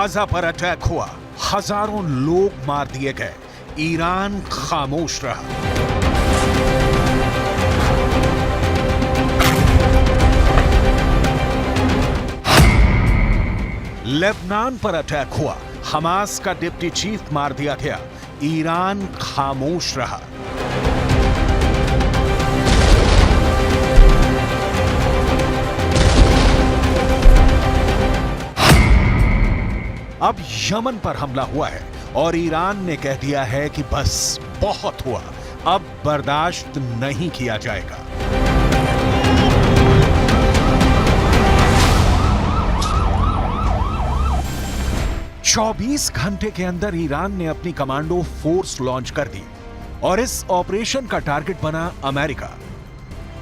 Gaza पर attack हुआ, हजारों लोग मार दिए गए, ईरान खामोश रहा। लेबनान पर अटैक हुआ, हमास का डिप्टी चीफ मार दिया गया, ईरान खामोश रहा। अब यमन पर हमला हुआ है और ईरान ने कह दिया है कि बस बहुत हुआ, अब बर्दाश्त नहीं किया जाएगा। चौबीस घंटे के अंदर ईरान ने अपनी कमांडो फोर्स लॉन्च कर दी और इस ऑपरेशन का टारगेट बना अमेरिका।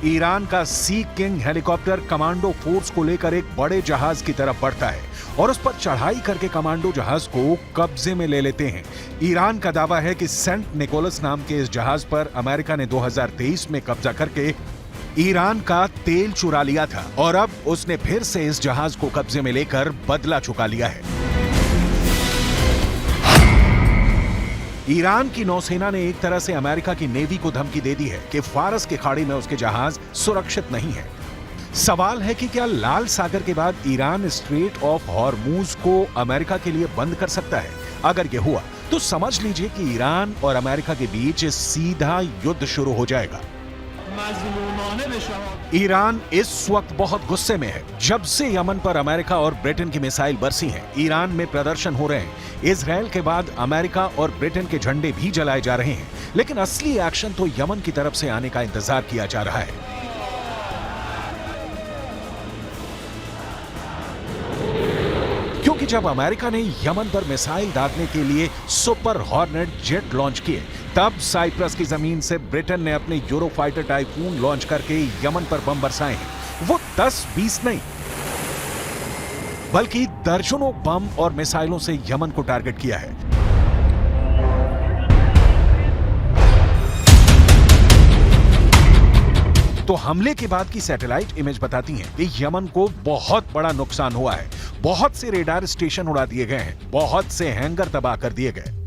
ईरान का सी किंग हेलीकॉप्टर कमांडो फोर्स को लेकर एक बड़े जहाज की तरफ बढ़ता है और उस पर चढ़ाई करके कमांडो जहाज को कब्जे में ले लेते हैं। ईरान का दावा है कि सेंट निकोलस नाम के इस जहाज पर अमेरिका ने 2023 में कब्जा करके ईरान का तेल चुरा लिया था और अब उसने फिर से इस जहाज को कब्जे में लेकर बदला चुका लिया है। ईरान की नौसेना ने एक तरह से अमेरिका की नेवी को धमकी दे दी है कि फारस के खाड़ी में उसके जहाज सुरक्षित नहीं है। सवाल है कि क्या लाल सागर के बाद ईरान स्ट्रेट ऑफ हॉर्मूज को अमेरिका के लिए बंद कर सकता है? अगर यह हुआ तो समझ लीजिए कि ईरान और अमेरिका के बीच सीधा युद्ध शुरू हो जाएगा। ईरान इस वक्त बहुत गुस्से में है। जब से यमन पर अमेरिका और ब्रिटेन की मिसाइल बरसी हैं, ईरान में प्रदर्शन हो रहे हैं। इजराइल के बाद अमेरिका और ब्रिटेन के झंडे भी जलाए जा रहे हैं, लेकिन असली एक्शन तो यमन की तरफ से आने का इंतजार किया जा रहा है। क्योंकि जब अमेरिका ने यमन पर मिसाइल दागने के लिए सुपर हॉर्नेट जेट लॉन्च किए, तब साइप्रस की जमीन से ब्रिटेन ने अपने यूरोफाइटर टाइफून लॉन्च करके यमन पर बम बरसाए हैं। वो 10-20 नहीं, बल्कि दर्जनों बम और मिसाइलों से यमन को टारगेट किया है। तो हमले के बाद की सैटेलाइट इमेज बताती हैं कि यमन को बहुत बड़ा नुकसान हुआ है। बहुत से रेडार स्टेशन उड़ा दिए गए हैं, बहुत से हैंगर तबाह कर दिए गए।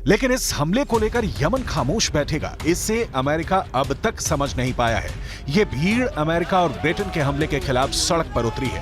लेकिन इस हमले को लेकर यमन खामोश बैठेगा, इससे अमेरिका अब तक समझ नहीं पाया है। यह भीड़ अमेरिका और ब्रिटेन के हमले के खिलाफ सड़क पर उतरी है।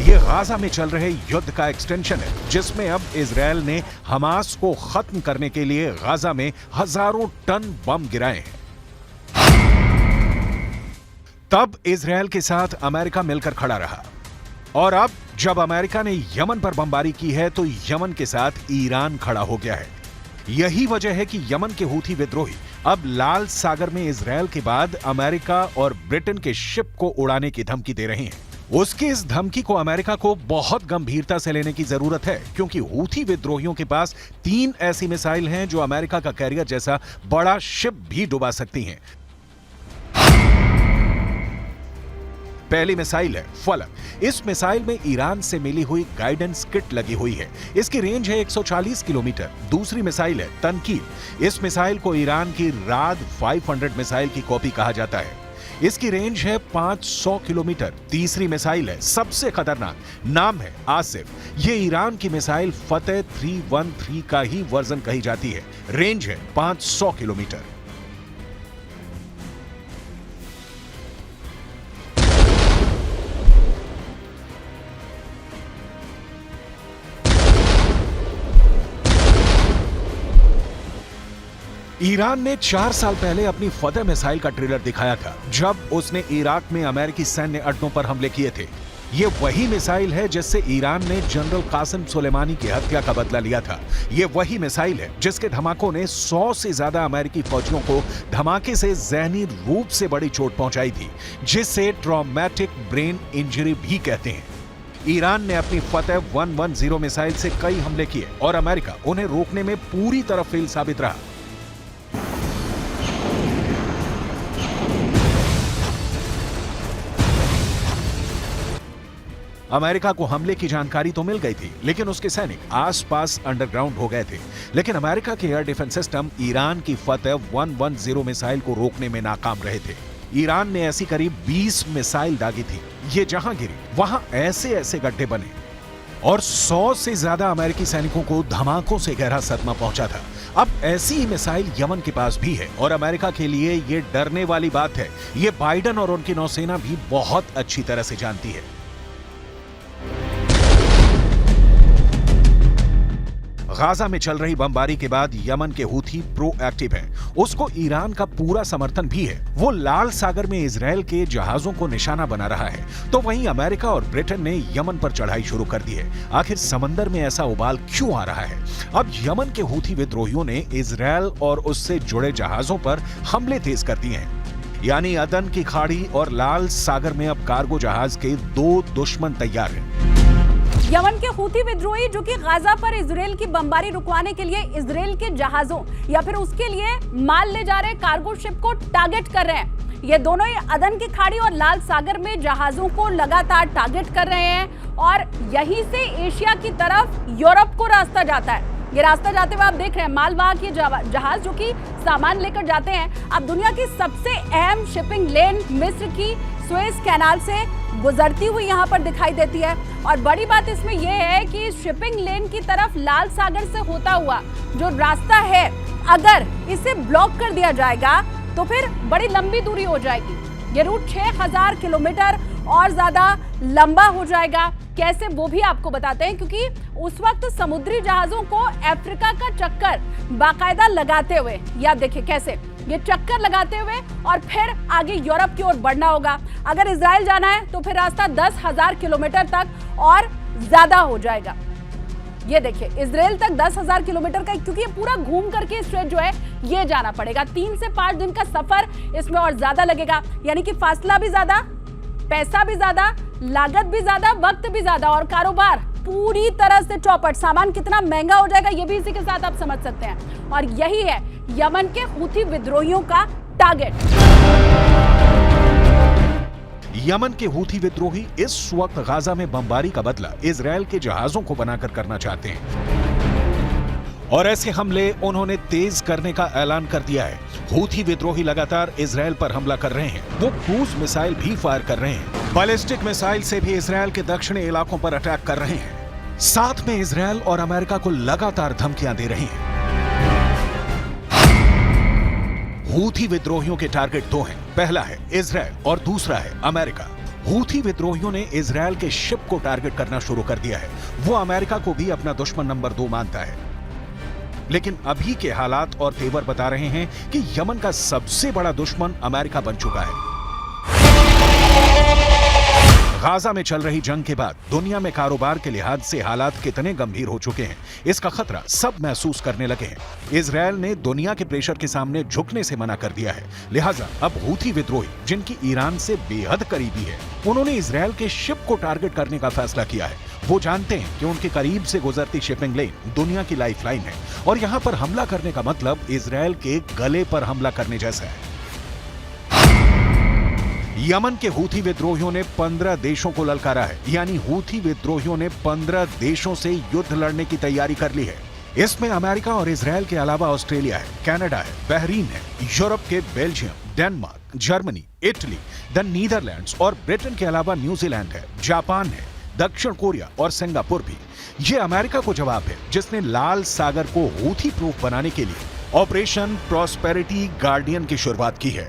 ये गाजा में चल रहे युद्ध का एक्सटेंशन है, जिसमें अब इजरायल ने हमास को खत्म करने के लिए गाजा में हजारों टन बम गिराए हैं। तब इजरायल के साथ अमेरिका मिलकर खड़ा रहा और अब जब अमेरिका ने यमन पर बमबारी की है तो यमन के साथ ईरान खड़ा हो गया है। यही वजह है कि यमन के हूथी विद्रोही अब लाल सागर में इजरायल के बाद अमेरिका और ब्रिटेन के शिप को उड़ाने की धमकी दे रहे हैं। उसकी इस धमकी को अमेरिका को बहुत गंभीरता से लेने की जरूरत है, क्योंकि हूथी विद्रोहियों के पास 3 ऐसी मिसाइल हैं जो अमेरिका का कैरियर जैसा बड़ा शिप भी डुबा सकती हैं। पहली मिसाइल है फलक। इस मिसाइल में ईरान से मिली हुई गाइडेंस किट लगी हुई है। इसकी रेंज है 140 किलोमीटर। दूसरी मिसाइल है तनकील। इस मिसाइल को ईरान की राद 500 मिसाइल की कॉपी कहा जाता है। इसकी रेंज है 500 किलोमीटर। तीसरी मिसाइल है सबसे खतरनाक, नाम है आसिफ। ये ईरान की मिसाइल फतेह 313 का ही वर्जन कही जाती है। रेंज है 500 किलोमीटर। ईरान ने 4 साल पहले अपनी फतेह मिसाइल का ट्रेलर दिखाया था, जब उसने इराक में अमेरिकी सैन्य अड्डों पर हमले किए थे। ये वही मिसाइल है जिससे ईरान ने जनरल कासिम सुलेमानी की हत्या का बदला लिया था। ये वही मिसाइल है जिसके धमाकों ने 100 से ज्यादा अमेरिकी फौजियों को धमाके से जहनी रूप से बड़ी चोट पहुंचाई थी, जिसे ट्रॉमेटिक ब्रेन इंजरी भी कहते हैं। ईरान ने अपनी फतेह 110 मिसाइल से कई हमले किए और अमेरिका उन्हें रोकने में पूरी तरह फेल साबित रहा। अमेरिका को हमले की जानकारी तो मिल गई थी, लेकिन उसके सैनिक आसपास अंडरग्राउंड हो गए थे। लेकिन अमेरिका के एयर डिफेंस सिस्टम ईरान की फतेह 110 मिसाइल को रोकने में नाकाम रहे थे। ईरान ने ऐसी करीब 20 मिसाइल दागी थी। ये जहां गिरी वहां ऐसे ऐसे गड्ढे बने और 100 से ज्यादा अमेरिकी सैनिकों को धमाकों से गहरा सदमा पहुंचा था। अब ऐसी ही मिसाइल यमन के पास भी है और अमेरिका के लिए ये डरने वाली बात है। ये बाइडन और उनकी नौसेना भी बहुत अच्छी तरह से जानती है। गाजा में चल रही बमबारी के बाद यमन के हूथी प्रोएक्टिव हैं। उसको ईरान का पूरा समर्थन भी है। वो लाल सागर में इजरायल के जहाजों को निशाना बना रहा है, तो वहीं अमेरिका और ब्रिटेन ने यमन पर चढ़ाई शुरू कर दी है। आखिर समंदर में ऐसा उबाल क्यों आ रहा है? अब यमन के हूथी विद्रोहियों ने इजरायल और उससे जुड़े जहाजों पर हमले तेज कर दिए हैं। यानी अदन की खाड़ी और लाल सागर में अब कार्गो जहाज के 2 दुश्मन तैयार हैं। यमन के हूथी विद्रोही जो कि गाजा पर इजरायल की बमबारी रुकवाने के लिए इजरायल के जहाजों या फिर उसके लिए माल ले जा रहे कार्गो शिप को टारगेट कर रहे हैं। ये दोनों ही अदन की खाड़ी और लाल सागर में जहाजों को लगातार टारगेट कर रहे हैं और यहीं से एशिया की तरफ यूरोप को रास्ता जाता है। ये रास्ता जाते हुए आप देख रहे हैं मालवाहक ये जहाज जो कि सामान लेकर जाते हैं। अब दुनिया की सबसे अहम शिपिंग लेन मिस्र की सुएज कैनाल से गुजरती हुई यहाँ पर दिखाई देती है। और बड़ी बात इसमें यह है कि शिपिंग लेन की तरफ लाल सागर से होता हुआ जो रास्ता है, अगर इसे ब्लॉक कर दिया जाएगा तो फिर बड़ी लंबी दूरी हो जाएगी। ये रूट 6000 किलोमीटर और ज्यादा लंबा हो जाएगा। कैसे वो भी आपको बताते हैं, क्योंकि उस वक्त समुद्री जहाजों को अफ्रीका का चक्कर बाकायदा लगाते हुए, या देखिए कैसे ये चक्कर लगाते हुए और फिर आगे यूरोप की ओर बढ़ना होगा। अगर इजराइल जाना है तो फिर रास्ता 10,000 किलोमीटर तक और ज्यादा हो जाएगा। ये देखिए इजराइल तक 10,000 किलोमीटर का, क्योंकि ये पूरा घूम करके स्ट्रेट जो है ये जाना पड़ेगा। 3 से 5 दिन का सफर इसमें और ज्यादा लगेगा, यानी कि फासला भी ज्यादा, पैसा भी ज्यादा, लागत भी ज्यादा, वक्त भी ज्यादा और कारोबार पूरी तरह से चौपट। सामान कितना महंगा हो जाएगा ये भी इसी के साथ आप समझ सकते हैं। और यही है यमन के हूथी विद्रोहियों का टारगेट। यमन के हूथी विद्रोही इस वक्त गाजा में बमबारी का बदला इजरायल के जहाजों को बनाकर करना चाहते हैं और ऐसे हमले उन्होंने तेज करने का ऐलान कर दिया है। हूथी विद्रोही लगातार इजरायल पर हमला कर रहे हैं। वो क्रूज मिसाइल भी फायर कर रहे हैं। बैलिस्टिक मिसाइल से भी इजरायल के दक्षिणी इलाकों पर अटैक कर रहे हैं। साथ में इजरायल और अमेरिका को लगातार धमकियां दे रहे हैं। हूथी विद्रोहियों के टारगेट 2 हैं। पहला है इजरायल और दूसरा है अमेरिका। हूथी विद्रोहियों ने इजरायल के शिप को टारगेट करना शुरू कर दिया है। वो अमेरिका को भी अपना दुश्मन नंबर 2 मानता है। लेकिन अभी के हालात और तेवर बता रहे हैं कि यमन का सबसे बड़ा दुश्मन अमेरिका बन चुका है। गाजा में चल रही जंग के बाद दुनिया में कारोबार के लिहाज से हालात कितने गंभीर हो चुके हैं, इसका खतरा सब महसूस करने लगे हैं। इजरायल ने दुनिया के प्रेशर के सामने झुकने से मना कर दिया है। लिहाजा अब हूथी विद्रोही, जिनकी ईरान से बेहद करीबी है, उन्होंने इजरायल के शिप को टारगेट करने का फैसला किया है। वो जानते हैं कि उनके करीब से गुजरती शिपिंग लेन दुनिया की लाइफलाइन है और यहाँ पर हमला करने का मतलब इजरायल के गले पर हमला करने जैसा है। यमन के हूथी विद्रोहियों ने 15 देशों को ललकारा है, यानी हूथी विद्रोहियों ने 15 देशों से युद्ध लड़ने की तैयारी कर ली है। इसमें अमेरिका और इजरायल के अलावा ऑस्ट्रेलिया है, कनाडा है, बहरीन है, यूरोप के Belgium, Denmark, Germany, Italy, the Netherlands और ब्रिटेन के अलावा न्यूजीलैंड है, जापान है, दक्षिण कोरिया और सिंगापुर भी। ये अमेरिका को जवाब है, जिसने लाल सागर को हूथी प्रूफ बनाने के लिए ऑपरेशन प्रॉस्पेरिटी गार्डियन की शुरुआत की है।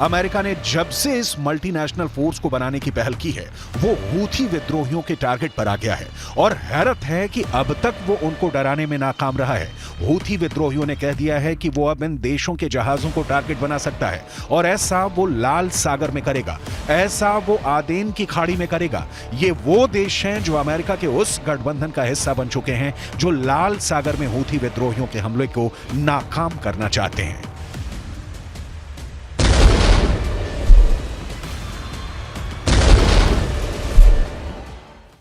अमेरिका ने जब से इस मल्टीनेशनल फोर्स को बनाने की पहल की है वो हूथी विद्रोहियों के टारगेट पर आ गया है और हैरत है कि अब तक वो उनको डराने में नाकाम रहा है। हूथी विद्रोहियों ने कह दिया है कि वो अब इन देशों के जहाजों को टारगेट बना सकता है और ऐसा वो लाल सागर में करेगा, ऐसा वो आदेन की खाड़ी में करेगा। ये वो देश हैं जो अमेरिका के उस गठबंधन का हिस्सा बन चुके हैं जो लाल सागर में हूथी विद्रोहियों के हमले को नाकाम करना चाहते हैं।